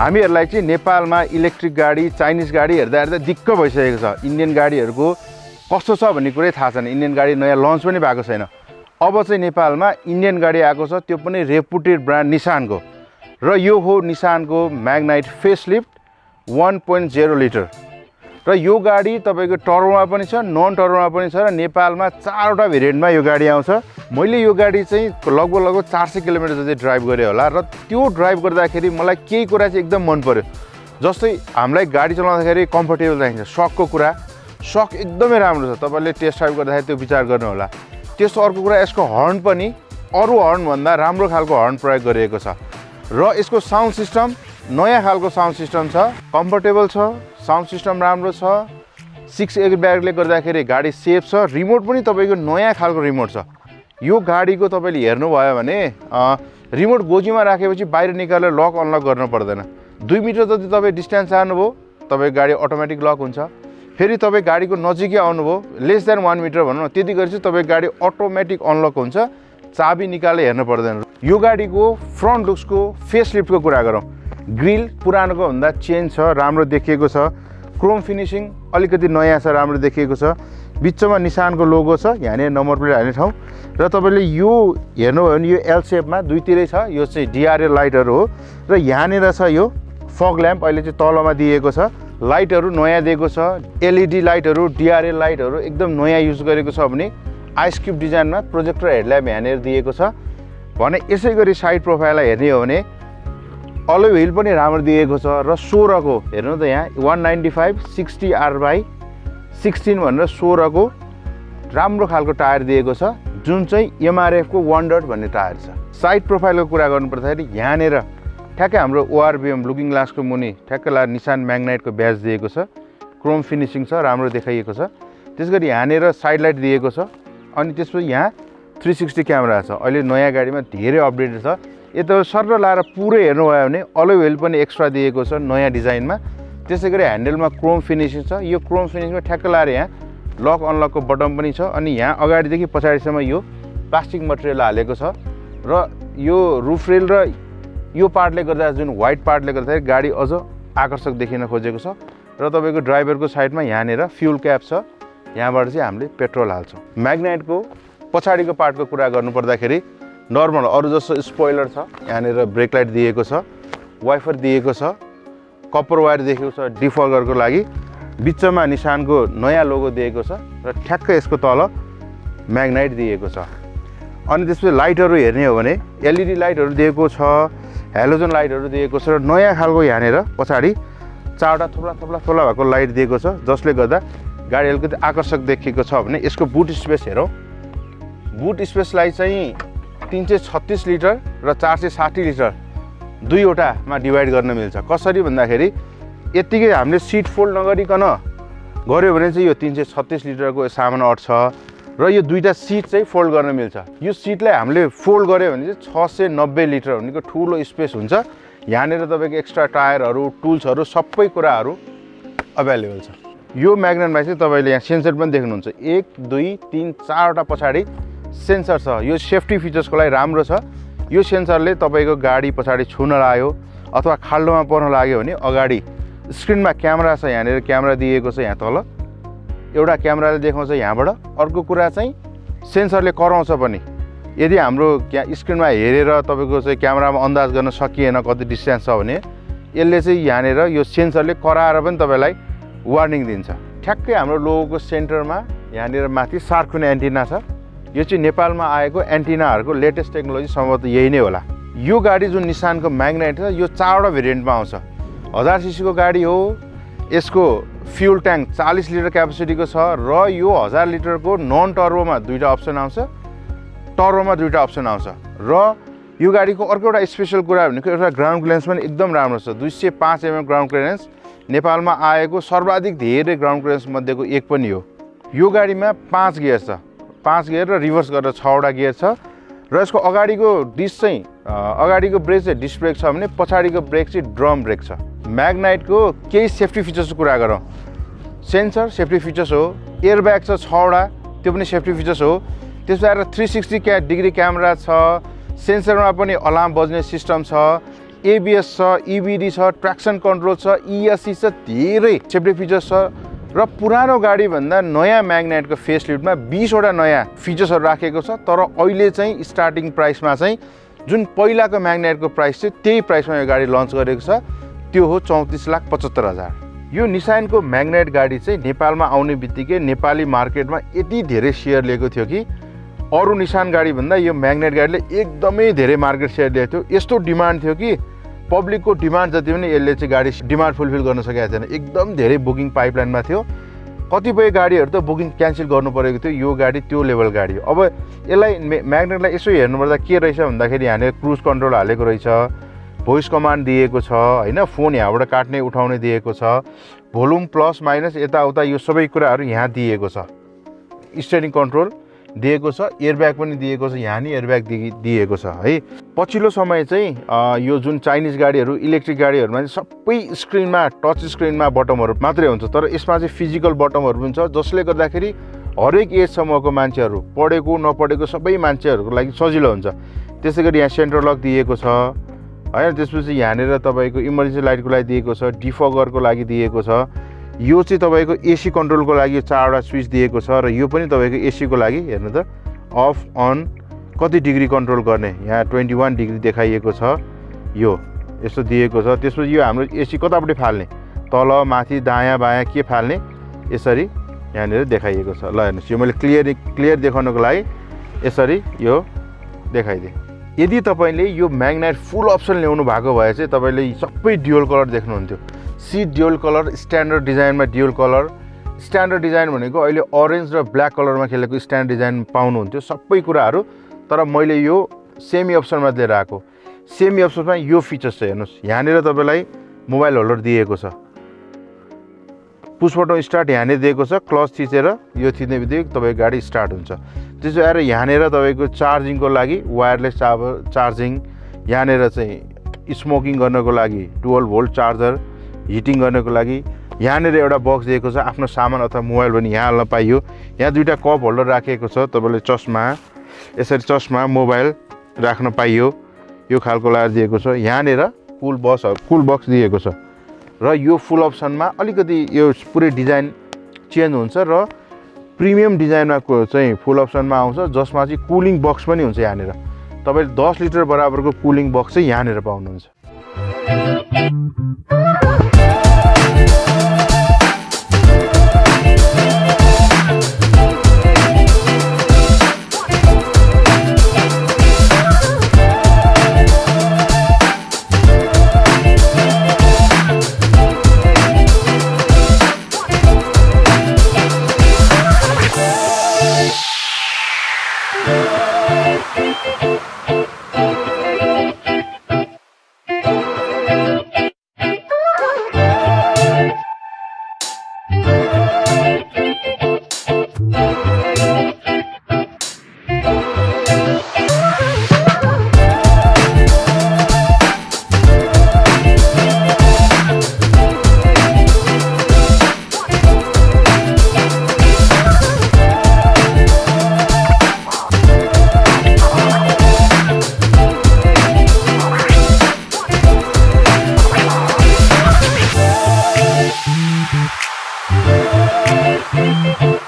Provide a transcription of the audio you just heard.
हामीहरूलाई चाहिँ नेपालमा इलेक्ट्रिक गाडी चाइनिज गाडी हेर्दा दिक्क भइसकेको छ। इन्डियन गाडीहरूको कस्तो छ भन्ने कुरै थाहा छैन। इन्डियन गाडी नयाँ लन्च पनि भएको छैन। अब चाहिँ नेपालमा इन्डियन गाडी आएको छ, त्यो पनि रेपुटेड ब्रान्ड निसानको। र यो हो निसानको म्याग्नाइट फेसलिफ्ट 1.0 लिटर। र यो गाडी तपाईँको टर्बोमा पनि छ, नन टर्बोमा पनि छ र नेपालमा 4वटा भेरिएन्टमा यो गाडी आउँछ। मैले यो गाडी चाहिँ लगभग 400 किलोमिटर जति ड्राइभ गरेँ होला र त्यो ड्राइभ गर्दाखेरि मलाई केही कुरा चाहिँ एकदम मन पर्यो। जस्तै हामीलाई गाडी चलाउँदाखेरि कम्फर्टेबल चाहिन्छ, सकको कुरा, सक एकदमै राम्रो छ। तपाईँले टेस्ट ड्राइभ गर्दाखेरि त्यो विचार गर्नु होला। त्यस्तो अर्को कुरा यसको हर्न पनि अरू हर्नभन्दा राम्रो खालको हर्न प्रयोग गरिएको छ र यसको साउन्ड सिस्टम नयाँ खालको साउन्ड सिस्टम छ, कम्फर्टेबल छ, साउन्ड सिस्टम राम्रो छ। 6 एयरब्यागले गर्दाखेरि गाडी सेफ छ। रिमोट पनि तपाईँको नयाँ खालको रिमोट छ। यो गाडीको तपाईँले हेर्नुभयो भने रिमोट गोजीमा राखेपछि बाहिर निकालेर लक अनलक गर्नु पर्दैन। 2 मिटर जति तपाईँ डिस्टेन्स जानुभयो तपाईँको गाडी अटोमेटिक लक हुन्छ। फेरि तपाईँ गाडीको नजिकै आउनुभयो लेस देन 1 मिटर भनौँ न, त्यति गरेपछि तपाईँको गाडी अटोमेटिक अनलक हुन्छ, चाबी निकालेर हेर्नु पर्दैन। यो गाडीको फ्रन्ट लुक्सको फेसलिफ्टको कुरा गरौँ। ग्रिल पुरानोको भन्दा चेन्ज छ, राम्रो देखिएको छ। क्रोम फिनिसिङ अलिकति नयाँ छ, राम्रो देखिएको छ। बिचमा निसानको लोगो छ, यहाँनिर नम्बर प्लेट हाल्ने ठाउँ। र तपाईँले यो हेर्नुभयो भने यो एल सेपमा दुईतिरै छ। यो चाहिँ डिआरएल लाइटहरू हो र यहाँनिर छ यो फग ल्याम्प, अहिले चाहिँ तलमा दिएको छ। लाइटहरू नयाँ दिएको छ, एलइडी लाइटहरू, डिआरएल लाइटहरू एकदम नयाँ युज गरेको छ भने आइस क्युब डिजाइनमा प्रोजेक्टर हेडल्याम्प यहाँनिर दिएको छ भने। यसै गरी साइड प्रोफाइललाई हेर्ने हो भने अलो व्हिल पनि राम्रो दिएको छ र 16को हेर्नु त यहाँ 195/60R/16 भनेर 16को राम्रो खालको टायर दिएको छ, जुन चाहिँ एमआरएफको 1 डट भन्ने टायर छ। साइड प्रोफाइलको कुरा गर्नुपर्दाखेरि यहाँनिर ठ्याक्कै हाम्रो ओआरबिएम लुकिङ ग्लासको मुनि ठ्याक्कै निसान म्याग्नाइटको ब्याज दिएको छ, क्रोम फिनिसिङ छ, राम्रो देखाइएको छ। त्यसगरी यहाँनिर साइड लाइट दिएको छ। अनि त्यसपछि यहाँ 360 क्यामेरा छ। अहिले नयाँ गाडीमा धेरै अपडेटेड छ। यता सर्र लाएर पुरै हेर्नुभयो भने अलो व्हिल पनि एक्स्ट्रा दिएको छ नयाँ डिजाइनमा। त्यसै गरी ह्यान्डलमा क्रोम फिनिसिङ छ। यो क्रोम फिनिसिङमा ठ्याक्क लाएर यहाँ लक अनलकको बटन पनि छ। अनि यहाँ अगाडिदेखि पछाडिसम्म यो प्लास्टिक मटेरियल हालेको छ र यो रुफ रेल र यो पार्टले गर्दा जुन व्हाइट पार्टले गर्दाखेरि गाडी अझ आकर्षक देखिन खोजेको छ। र तपाईँको ड्राइभरको साइडमा यहाँनिर फ्युल क्याप छ, यहाँबाट चाहिँ हामीले पेट्रोल हाल्छौँ। म्याग्नाइटको पछाडिको पार्टको कुरा गर्नुपर्दाखेरि नर्मल अरू जस्तो स्पोइलर छ, यहाँनिर ब्रेक लाइट दिएको छ, वाइफर दिएको छ, कपर वायर दिएको छ डिफगरको लागि, बिचमा निसानको नयाँ लोगो दिएको छ र ठ्याक्क यसको तल म्याग्नाइट दिएको छ। अनि त्यसपछि लाइटहरू हेर्ने हो भने एलइडी लाइटहरू दिएको छ, हेलोजन लाइटहरू दिएको छ र नयाँ खालको यहाँनिर पछाडि 4वटा थोप्ला भएको लाइट दिएको छ, जसले गर्दा गाडी अलिकति आकर्षक देखिएको छ भने। यसको बुट स्पेस हेरौँ। बुट स्पेसलाई चाहिँ 336 लिटर र 460 लिटर दुईवटामा डिभाइड गर्न मिल्छ। कसरी भन्दाखेरि यत्तिकै हामीले सिट फोल्ड नगरिकन गऱ्यो भने चाहिँ यो 336 लिटरको सामान अट्छ र यो दुईवटा सिट चाहिँ फोल्ड गर्न मिल्छ। यो सिटलाई हामीले फोल्ड गऱ्यो भने चाहिँ 690 लिटर भनेको ठुलो स्पेस हुन्छ। यहाँनिर तपाईँको एक्स्ट्रा टायरहरू, टुल्सहरू सबै कुराहरू अभाइलेबल छ। यो म्याग्नाइटमा चाहिँ तपाईँले यहाँ सेन्सर पनि देख्नुहुन्छ। 1 2 3 4वटा पछाडि सेन्सर छ। यो सेफ्टी फिचर्सको लागि राम्रो छ। यो सेन्सरले तपाईँको गाडी पछाडि छुन लाग्यो अथवा खाल्डोमा पर्न लाग्यो भने अगाडि स्क्रिनमा क्यामेरा छ, यहाँनिर क्यामेरा दिएको छ। यहाँ तल एउटा क्यामेराले देखाउँछ यहाँबाट। अर्को कुरा चाहिँ सेन्सरले कराउँछ पनि। यदि हाम्रो स्क्रिनमा हेरेर तपाईँको चाहिँ क्यामेरामा अन्दाज गर्न सकिएन कति डिस्टेन्स छ भने यसले चाहिँ यहाँनिर यो सेन्सरले कराएर पनि तपाईँलाई वार्निङ दिन्छ। ठ्याक्कै हाम्रो लोगोको सेन्टरमा यहाँनिर माथि सार्क हुने एन्टिना छ। यो चाहिँ नेपालमा आएको एन्टिनाहरूको लेटेस्ट टेक्नोलोजी सम्भवतः यही नै होला। यो गाडी जुन निसानको म्याग्नाइट छ यो 4वटा भेरिएन्टमा आउँछ। 1000 सीसीको गाडी हो। यसको फ्युल ट्याङ्क 40 लिटर क्यापेसिटीको छ र यो 1000 लिटरको नन टर्बोमा 2टा अप्सन आउँछ, टर्बोमा 2टा अप्सन आउँछ। र यो गाडीको अर्को एउटा स्पेसल कुरा भनेको एउटा ग्राउन्ड क्लियरेन्स पनि एकदम राम्रो छ। 205 mm ग्राउन्ड क्लियरेन्स नेपालमा आएको सर्वाधिक धेरै ग्राउन्ड क्लियरेन्स मध्येको एक पनि हो। यो गाडीमा 5 गियर छ, 5 गियर र रिभर्स गरेर 6वटा गियर छ। र यसको अगाडिको डिस्क चाहिँ अगाडिको ब्रेक चाहिँ डिस्क ब्रेक छ भने पछाडिको ब्रेक चाहिँ ड्रम ब्रेक छ। म्याग्नाइटको केही सेफ्टी फिचर्सको कुरा गरौँ। सेन्सर सेफ्टी फिचर्स हो, एयरब्याग छ 6वटा, त्यो पनि सेफ्टी फिचर्स हो। त्यसबाट 360 डिग्री क्यामेरा छ, सेन्सरमा पनि अलार्म बज्ने सिस्टम छ, ABS छ, EBD छ, ट्र्याक्सन कन्ट्रोल छ, ESC छ, धेरै सेफ्टी फिचर्स छ र पुरानो गाडी भन्दा नयाँ म्याग्नाइटको फेसलिफ्टमा 20 वटा नयाँ फिचर्सहरु राखेको छ। तर अहिले चाहिँ स्टार्टिङ प्राइसमा चाहिँ जुन पहिलाको म्याग्नाइटको प्राइस थियो त्यही प्राइसमा यो गाडी लन्च गरेको छ, त्यो हो 34,75,000। यो निसानको म्याग्नाइट गाडी चाहिँ नेपालमा आउने बित्तिकै नेपाली मार्केटमा यति धेरै शेयर लिएको थियो कि अरु निसान गाडी भन्दा यो म्याग्नाइट गाडीले एकदमै धेरै मार्केट शेयर लिएको थियो। यस्तो डिमान्ड थियो कि पब्लिकको डिमान्ड जति पनि यसले चाहिँ गाडी डिमान्ड फुलफिल गर्न सकेको थिएन। एकदम धेरै बुकिङ पाइपलाइनमा थियो। कतिपय गाडीहरु त बुकिङ क्यान्सल गर्नु परेको थियो। यो गाडी त्यो लेभल गाडी हो। अब यसलाई म्याग्नाइटलाई यसो हेर्नुपर्दा के रहेछ भन्दाखेरि यहाँले क्रुज कन्ट्रोल हालेको रहेछ, भोइस कमान्ड दिएको छ हैन, फोन यहाँबाट काट्ने उठाउने दिएको छ, भोल्युम प्लस माइनस यताउता यो सबै कुराहरु यहाँ दिएको छ, स्टियरिङ कन्ट्रोल दिएको छ, एयरब्याग पनि दिएको छ, यहाँ नि एयरब्याग दिएको छ है। पछिल्लो समय चाहिँ यो जुन चाइनिज गाडीहरु इलेक्ट्रिक गाडीहरुमा सबै स्क्रिनमा टच स्क्रिनमा बटमहरु मात्रै हुन्छ, तर यसमा चाहिँ फिजिकल बटमहरु पनि छ, जसले गर्दाखेरि हरेक एज समूहको मान्छेहरु पढेको नपढेको सबै मान्छेहरुको लागि सजिलो हुन्छ। त्यसैगरी यहाँ सेन्टर लक दिएको छ हैन, त्यसपछि यहाँनेर तपाईको इमर्जेन्सी लाइटको लागि दिएको छ, डिफगरको लागि दिएको छ, यो चाहिँ तपाईको एसी कन्ट्रोलको लागि 4 वटा स्विच दिएको छ र यो पनि तपाईको एसी को लागि हेर्नु त अफ अन कति डिग्री कन्ट्रोल गर्ने, यहाँ 21 डिग्री देखाइएको छ, यो यस्तो दिएको छ। त्यसपछि यो हाम्रो एसी कतापट्टि फाल्ने, तल माथि दायाँ बायाँ के फाल्ने यसरी यहाँनेर देखाइएको छ। ल हेर्नुस्, यो मैले क्लियर देखाउनको लागि यसरी यो देखाइदिए। यदि तपाईले यो म्याग्नाइट फुल अप्सन ल्याउनु भएको भए चाहिँ तपाईले सबै ड्युअल कलर देख्नुहुन्थ्यो। सीट ड्युअल कलर, स्ट्यान्डर्ड डिजाइनमा ड्युअल कलर। स्ट्यान्डर्ड डिजाइन भनेको अहिले ऑरेन्ज र ब्ल्याक कलरमा खेलेको स्ट्यान्डर्ड डिजाइन पाउनुहुन्थ्यो सबै कुराहरु, तर मैले यो सेमी अप्सनमा लिएर आएको। सेमी अप्सनमा यो फिचर्स छ हेर्नुस्, यहाँनेर तपाईलाई मोबाइल होल्डर दिएको छ, पुश बटन स्टार्ट यहाँनेर दिएको छ, क्लच थिचेर यो थिच्ने बित्तिकै तपाईको गाडी स्टार्ट हुन्छ। त्यसो भएर यहाँनेर तपाईको चार्जिङको लागि वायरलेस चार्जिङ, यहाँनेर चाहिँ स्मोकिङ गर्नको लागि 12 भोल्ट चार्जर, हिटिङ गर्नको लागि यहाँनेर एउटा बक्स दिएको छ, आफ्नो सामान अथवा मोबाइल पनि यहाँ हाल्न पाइयो। यहाँ दुईटा कप होल्डर राखेको छ, तपाईले चस्मा यसरी चस्मा मोबाइल राख्न पाइयो, यो खालको लाएर दिएको छ। यहाँनेर कुल बक्स दिएको छ र यो फुल अप्सनमा अलिकति यो पुरै डिजाइन चेन्ज हुन्छ र प्रिमियम डिजाइनमा चाहिँ फुल अप्सनमा आउँछ, जसमा चाहिँ कुलिङ बक्स पनि हुन्छ। यहाँनेर तपाईले 10 लिटर बराबरको कुलिङ बक्स चाहिँ यहाँनेर पाउनुहुन्छ। Thank you.